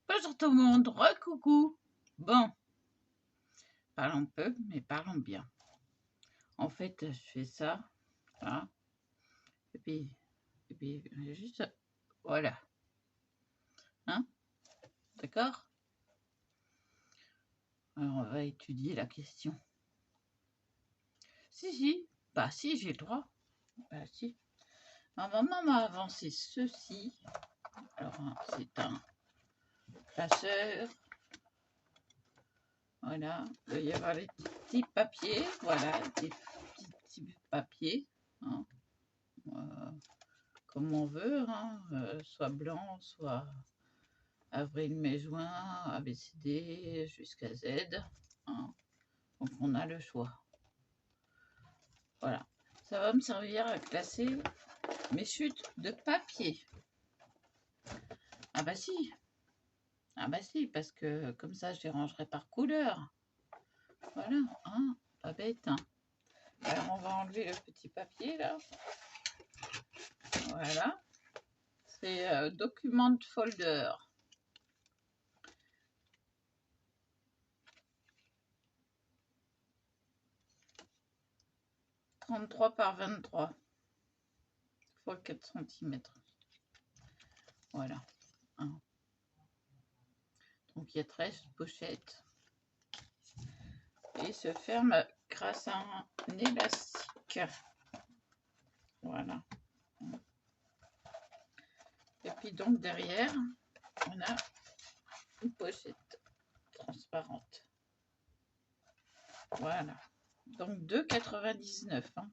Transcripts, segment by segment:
Bonjour tout le monde, re-coucou. Bon, parlons peu, mais parlons bien. En fait, je fais ça, là, et puis juste, voilà. Hein? D'accord? Alors, on va étudier la question. Si, bah si, j'ai le droit. Bah si. Ma maman m'a avancé ceci. Alors, c'est un classeur. Voilà, il va y avoir les petits papiers, voilà, des petits papiers, hein, comme on veut, hein, soit blanc, soit avril, mai, juin, ABCD jusqu'à Z, hein, donc on a le choix. Voilà, ça va me servir à classer mes chutes de papier. Ah bah si, parce que comme ça je les rangerai par couleur. Voilà, hein, pas bête, hein. Alors on va enlever le petit papier là. Voilà. C'est document folder. « 33 par 23 fois 4 cm. Voilà. Hein. Donc il y a 13 pochettes. Et se ferme grâce à un élastique. Voilà. Et puis donc derrière, on a une pochette transparente. Voilà. Donc 2,99. Hein.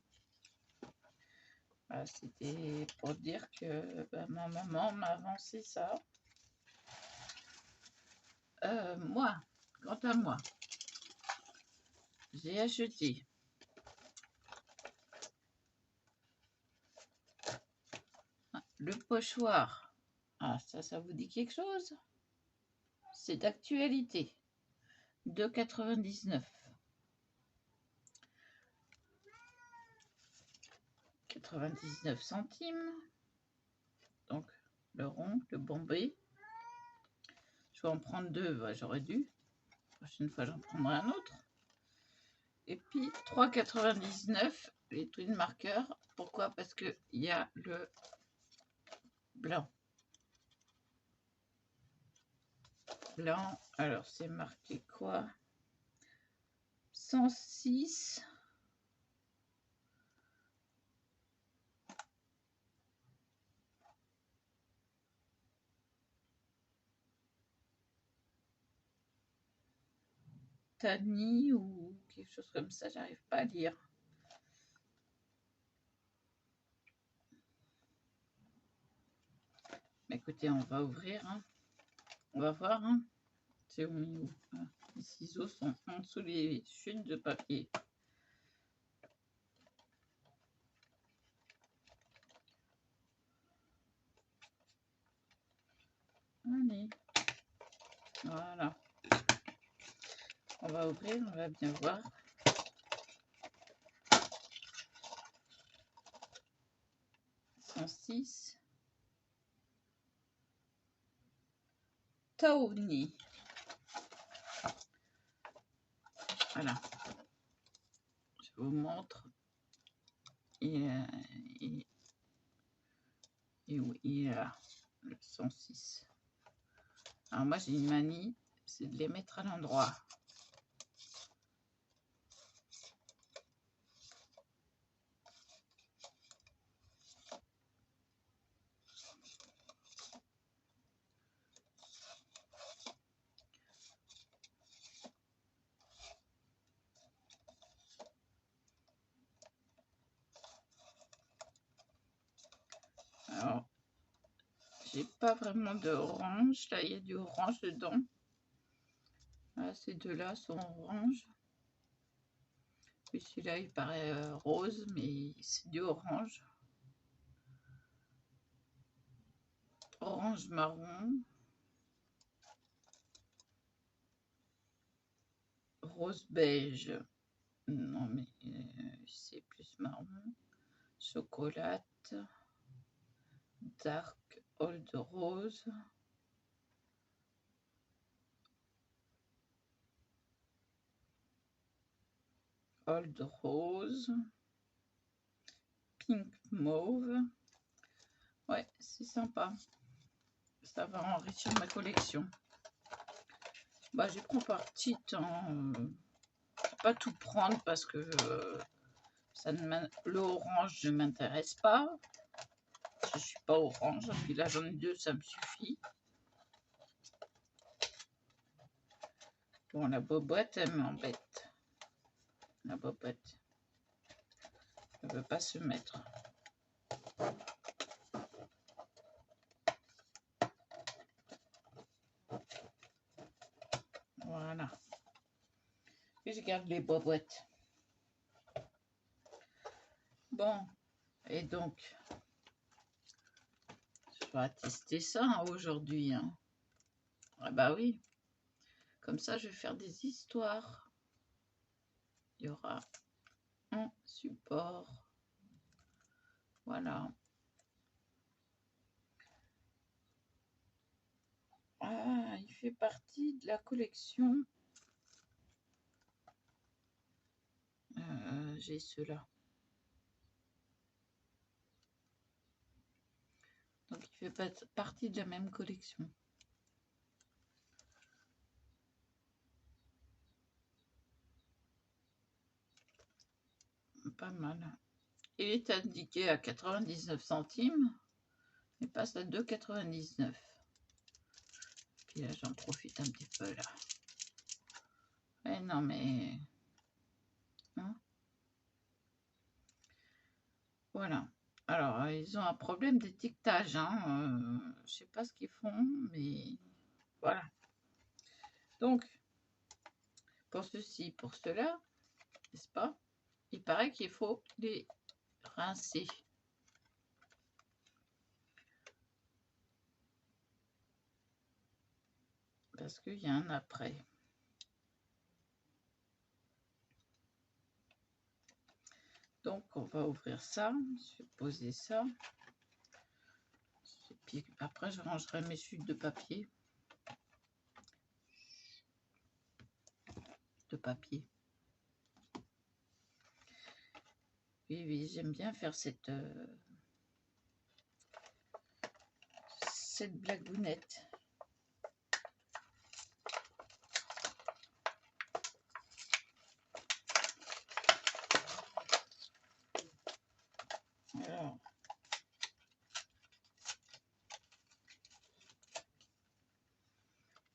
Voilà, c'était pour dire que ma maman m'a avancé ça. Moi, quant à moi, j'ai acheté le pochoir. Ah, ça vous dit quelque chose? C'est d'actualité. 2,99. 99 centimes. Donc, le rond, le bombé. Je vais en prendre deux, bah, j'aurais dû. La prochaine fois, j'en prendrai un autre. Et puis, 3,99 les twin marqueurs. Pourquoi? Parce qu'il y a le blanc. Blanc, alors c'est marqué quoi? 106. Tani ou quelque chose comme ça, j'arrive pas à lire. Mais écoutez, on va ouvrir. Hein. On va voir. Hein. C'est où? Les ciseaux sont en dessous des chutes de papier. Allez. Voilà. On va ouvrir, on va bien voir. Tawny. Voilà. Je vous montre. Et oui, il est là, le 106. Alors moi j'ai une manie, c'est de les mettre à l'endroit. Alors, j'ai pas vraiment de orange. Là, il y a du orange dedans. Là, ces deux-là sont orange. Puis celui-là, il paraît rose, mais c'est du orange. Orange marron. rose beige. Non, mais c'est plus marron. Chocolate. Dark old rose. Old rose. Pink mauve. Ouais, c'est sympa. Ça va enrichir ma collection. Bah, j'ai pris par petit temps. Pas tout prendre parce que le orange ne m'intéresse pas. Je suis pas orange. Puis là, j'en ai 2, ça me suffit. Bon, la bobette, elle m'embête. La bobette. Elle ne veut pas se mettre. Voilà. Et je garde les bobettes. Bon. Et donc, je vais tester ça aujourd'hui. Hein. Ah bah oui. Comme ça, je vais faire des histoires. Il y aura un support. Voilà. Ah, il fait partie de la collection. J'ai ceux-là. Donc, il fait partie de la même collection. Pas mal. Il est indiqué à 99 centimes. Il passe à 2,99. Puis là, j'en profite un petit peu là. Mais non, mais... Hein, voilà. Alors, ils ont un problème d'étiquetage. Hein. Je sais pas ce qu'ils font, mais voilà. Donc, pour ceci, pour cela, n'est-ce pas? Il paraît qu'il faut les rincer. Parce qu'il y a un après. Donc, on va ouvrir ça. Je vais poser ça. Et puis après, je rangerai mes chutes de papier. Oui, oui, j'aime bien faire cette blagounette. Alors,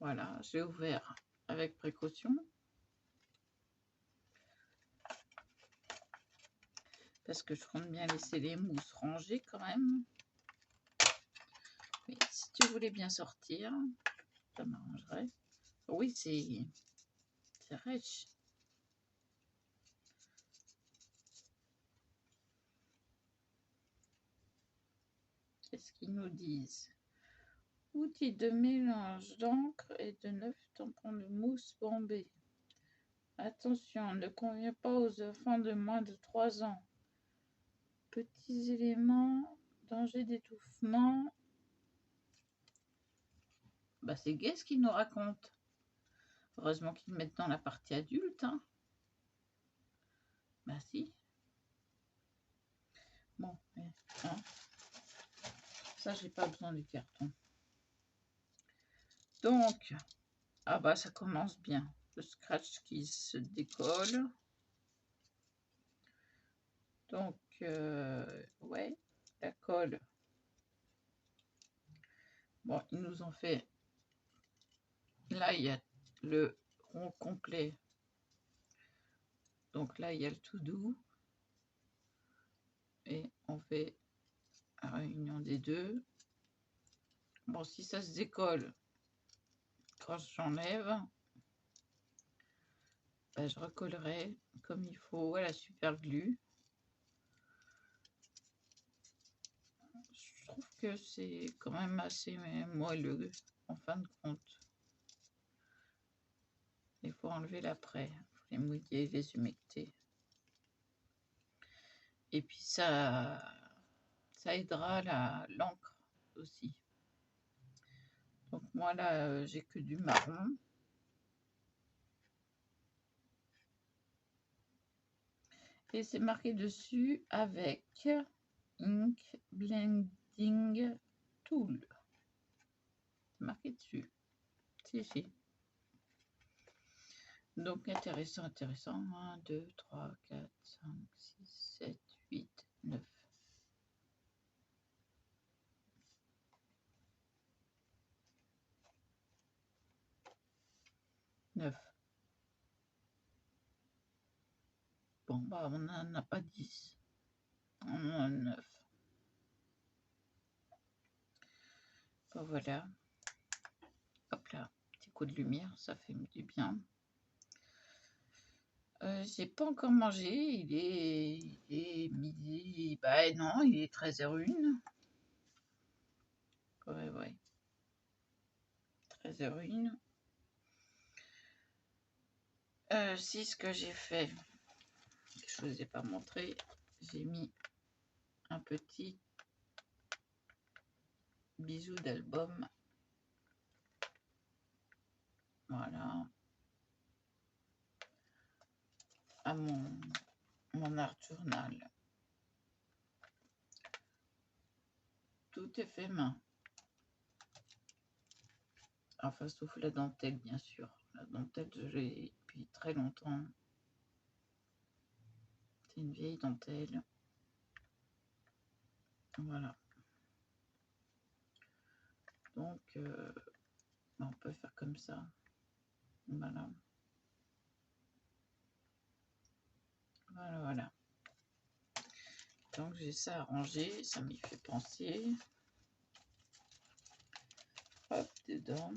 voilà, j'ai ouvert avec précaution. Parce que je compte bien laisser les mousses rangées quand même. Mais si tu voulais bien sortir, ça m'arrangerait. Oui, c'est riche. Qu'est-ce qu'ils nous disent? Outil de mélange d'encre et de 9 tampons de mousse bombée. Attention, ne convient pas aux enfants de moins de 3 ans. Petits éléments, danger d'étouffement. Bah, c'est gai ce qu'ils nous racontent. Heureusement qu'ils mettent dans la partie adulte. Hein. Bah si. Bon, hein. Ça, j'ai pas besoin du carton. Donc, ah bah ça commence bien. Le scratch qui se décolle. Donc, ouais, la colle. Bon, ils nous ont fait... Là, il y a le rond complet. Donc là, il y a le tout doux. Et on fait la réunion des deux. Bon, si ça se décolle, quand j'enlève, ben, je recollerai comme il faut à la super glue. Je trouve que c'est quand même assez moelleux en fin de compte. Il faut enlever l'après. Il les mouiller, les humecter. Et puis ça aidera l'encre aussi. Donc moi là, j'ai que du marron. Et c'est marqué dessus avec Ink Blending Tool. C'est marqué dessus. Si. Donc intéressant. 1, 2, 3, 4, 5, 6, 7, 8, 9. 9. Bon, bah, on n'en a pas 10. On en a 9. Bon, voilà. Hop là, petit coup de lumière, ça fait du bien. J'ai pas encore mangé, il est midi. Bah non, il est 13h01. Ouais. 13h01. Si ce que j'ai fait, je ne vous ai pas montré, j'ai mis un petit bijou d'album. Voilà. À mon art journal. Tout est fait main. Enfin, sauf la dentelle, bien sûr. La dentelle, je l'ai depuis très longtemps. C'est une vieille dentelle. Voilà. Donc, on peut faire comme ça. Voilà. Voilà. Donc, j'ai ça arrangé. Ça m'y fait penser. Hop, dedans.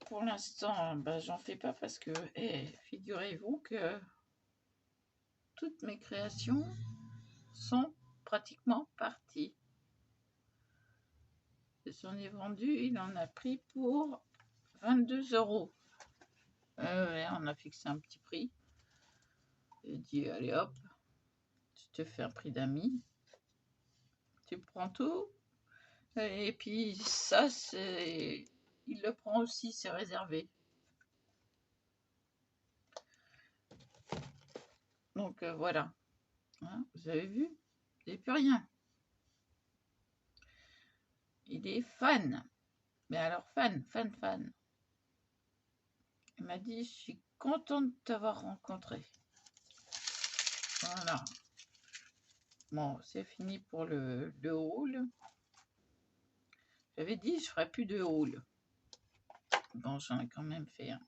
Pour l'instant, j'en fais pas parce que, figurez-vous que toutes mes créations sont pratiquement parties. J'en ai vendu, il en a pris pour 22 €. On a fixé un petit prix. J'ai dit, allez hop, tu te fais un prix d'amis. Tu prends tout. Et puis ça, c'est... Il le prend aussi, c'est réservé. Donc voilà. Hein, vous avez vu? Vous n'avez plus rien. Il est fan. Mais alors fan. Il m'a dit, je suis contente de t'avoir rencontré. Voilà. Bon, c'est fini pour le haul. J'avais dit, je ferais plus de haul. Bon, j'en ai quand même fait un.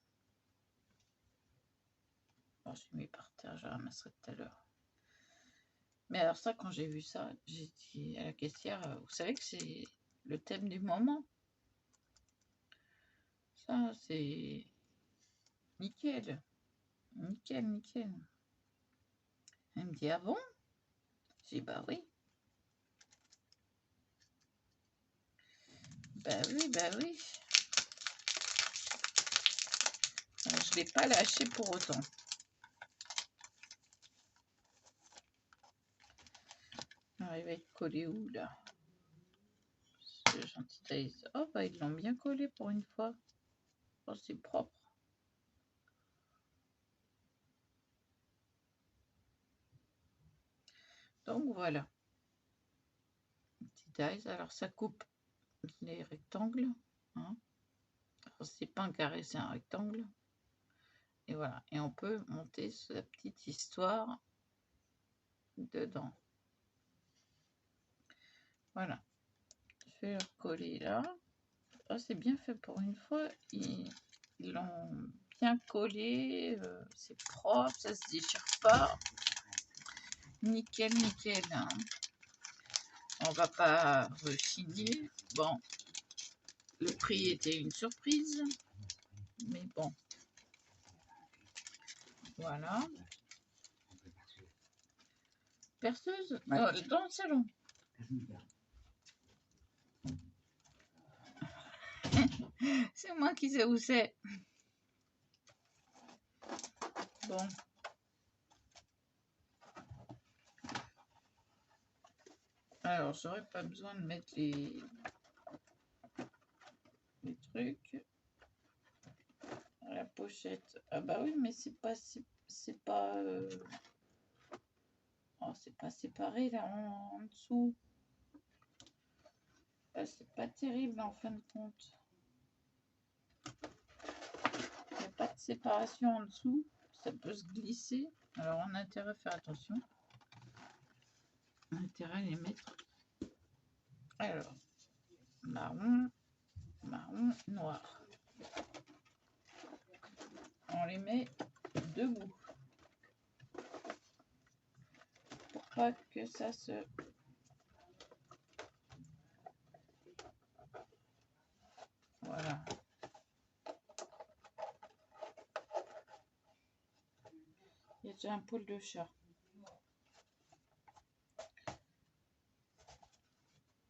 Bon, je l'ai mis par terre, je ramasserai tout à l'heure. Mais alors ça, quand j'ai vu ça, j'ai dit à la caissière, vous savez que c'est le thème du moment. Ça, c'est nickel. Nickel. Elle me dit, ah bon? J'ai dit, bah oui. Bah oui. Je ne l'ai pas lâché pour autant. Alors, il va être collé où, là? Ce gentil taille. Oh, bah, ils l'ont bien collé pour une fois. Oh, c'est propre. Donc, voilà. Petit dies. Alors, ça coupe les rectangles. Hein. C'est pas un carré, c'est un rectangle. Et voilà. Et on peut monter sa petite histoire dedans. Voilà. Je vais le coller là. Oh, c'est bien fait pour une fois. Ils l'ont bien collé. C'est propre, ça se déchire pas. Nickel. Hein. On va pas rechigner. Bon, le prix était une surprise. Mais bon. Voilà. Perceuse dans le salon. C'est moi qui sais où c'est. Bon. Alors, j'aurais pas besoin de mettre les trucs. La pochette. Ah bah oui, mais c'est pas... Oh, c'est pas séparé là en dessous. C'est pas terrible en fin de compte. Il n'y a pas de séparation en dessous. Ça peut se glisser. Alors on a intérêt à faire attention. On a intérêt à les mettre. Alors, marron, noir. On les met debout. Pour pas que ça se... Voilà. Il y a déjà un poil de chat.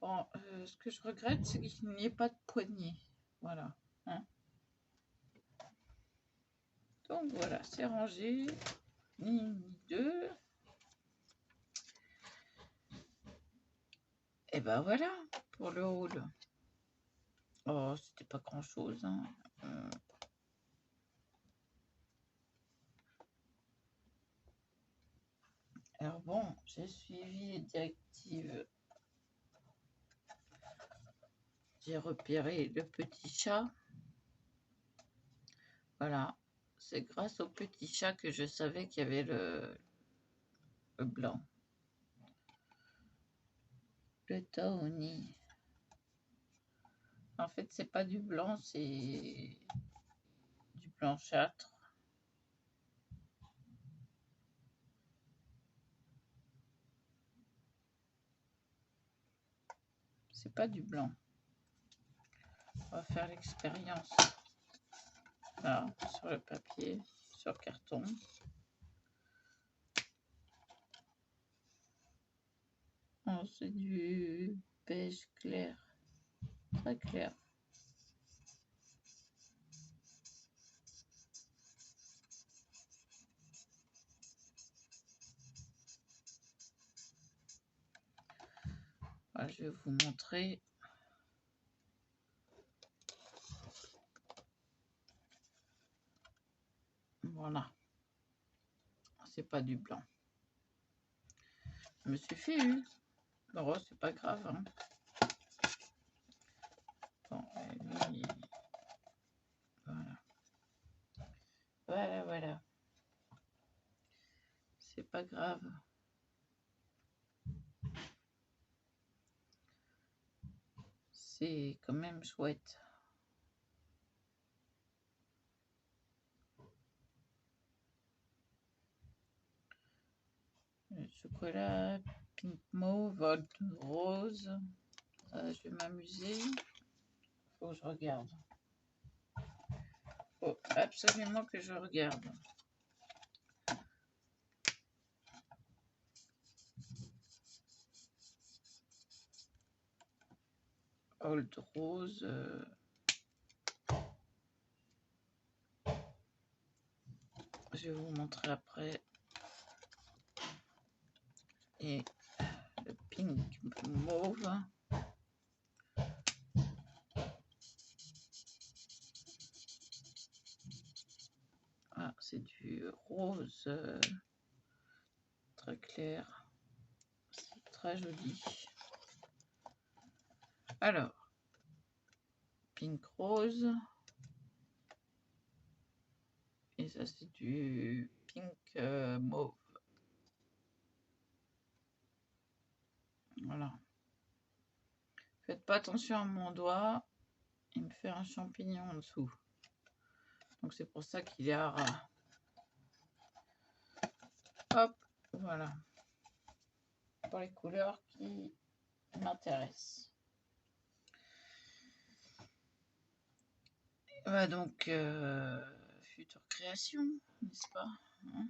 Bon, ce que je regrette, c'est qu'il n'y ait pas de poignée. Voilà. Hein. Donc voilà, c'est rangé. Ni deux. Et ben voilà, pour le haul. Oh, c'était pas grand chose. Hein. Alors bon, j'ai suivi les directives. J'ai repéré le petit chat. Voilà, c'est grâce au petit chat que je savais qu'il y avait le blanc. Le Tawny. En fait, c'est pas du blanc, c'est du blanchâtre. C'est pas du blanc. On va faire l'expérience. Là, sur le papier, sur le carton. Oh, c'est du beige clair. Très clair. Voilà, je vais vous montrer. Voilà. C'est pas du blanc. Je me suis fait eu. Bon, c'est pas grave. Hein. Bon, lui, voilà. Voilà. C'est pas grave. C'est quand même chouette. Le chocolat, pink mauve, rose. Je vais m'amuser. Faut que je regarde. Faut absolument que je regarde. Old rose. Je vais vous montrer après. Et le pink mauve. Ah, c'est du rose très clair. C'est très joli. Alors, pink rose. Et ça, c'est du pink mauve. Voilà. Faites pas attention à mon doigt. Il me fait un champignon en dessous. Donc c'est pour ça qu'il est à ras. Hop, voilà. Pour les couleurs qui m'intéressent. Voilà donc future création, n'est-ce pas hein.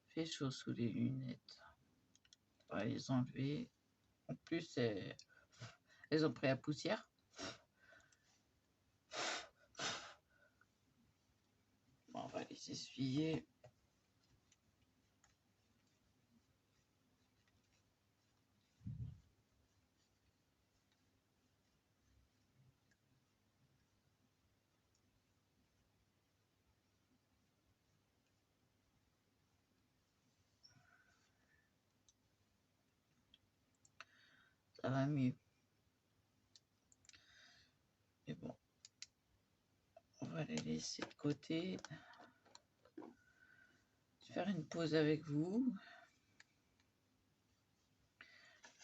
Fait chaud sous les lunettes. On va les enlever. En plus, Elles ont pris la poussière. Bon, on va les essuyer. Ça va mieux. Mais bon, on va les laisser de côté. Je vais faire une pause avec vous.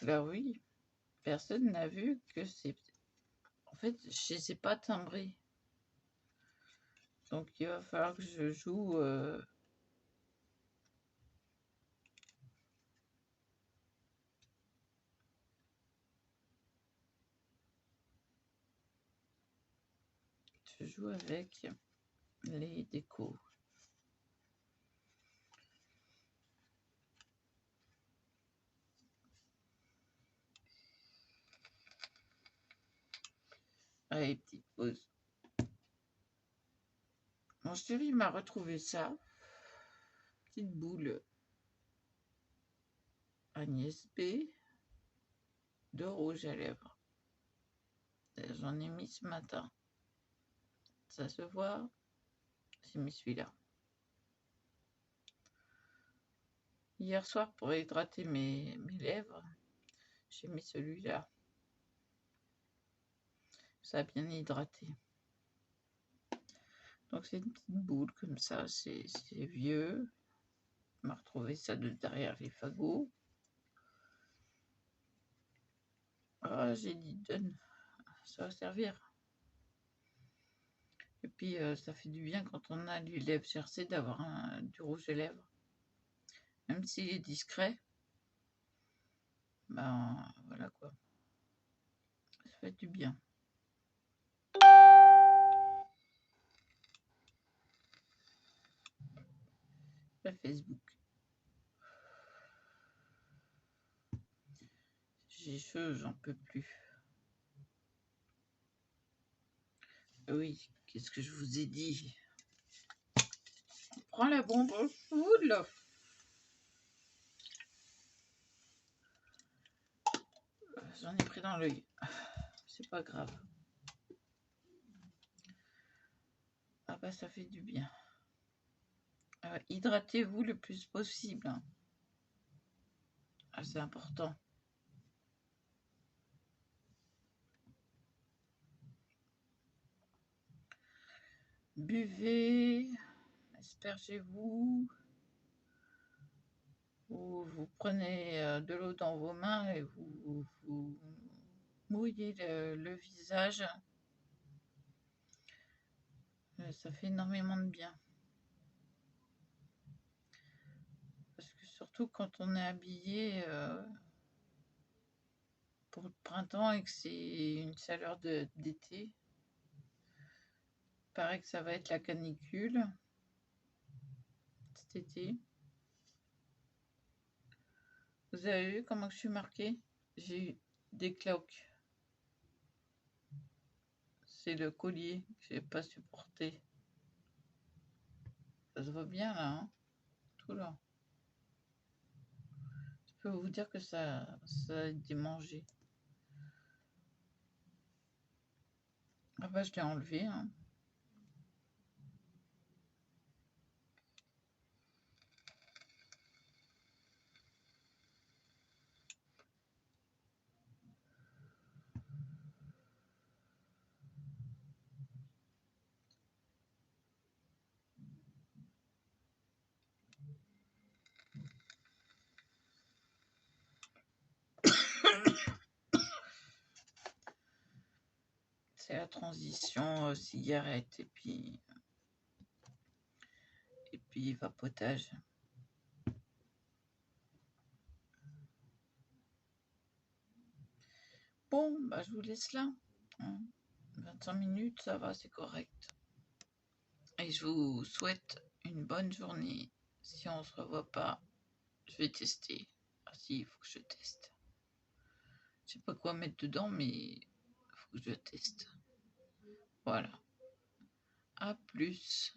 Alors oui, personne n'a vu que c'est... En fait, je ne sais pas timbrer. Donc il va falloir que je joue... Je joue avec les décos. Allez, petite pause. Mon chéri m'a retrouvé ça. Petite boule Agnès B de rouge à lèvres. J'en ai mis ce matin. Ça se voit. J'ai mis celui-là. Hier soir, pour hydrater mes lèvres, j'ai mis celui-là. Ça a bien hydraté. Donc c'est une petite boule comme ça, c'est vieux. On m'a retrouvé ça de derrière les fagots. Ah, j'ai dit donne, ça va servir. Et puis ça fait du bien quand on a les lèvres gercées d'avoir du rouge à lèvres. Même s'il est discret, ben voilà quoi. Ça fait du bien. La Facebook. J'ai chaud, j'en peux plus. Oui, qu'est-ce que je vous ai dit? Prends la bombe foule. J'en ai pris dans l'œil. C'est pas grave. Ah bah ça fait du bien. Hydratez-vous le plus possible. Ah, c'est important. Buvez, aspergez-vous, ou vous prenez de l'eau dans vos mains et vous mouillez le visage. Ça fait énormément de bien. Parce que surtout quand on est habillé pour le printemps et que c'est une chaleur d'été, il paraît que ça va être la canicule cet été. Vous avez vu comment je suis marquée? J'ai eu des cloques. C'est le collier que j'ai pas supporté. Ça se voit bien là, hein, tout là. Je peux vous dire que ça a été mangé. Ah bah je l'ai enlevé. Hein. C'est la transition cigarette et puis vapotage. Bon, bah je vous laisse là. Hein. 25 minutes, ça va, c'est correct. Et je vous souhaite une bonne journée. Si on se revoit pas, je vais tester. Ah si, il faut que je teste. sais pas quoi mettre dedans, mais faut que je teste. Voilà. A plus.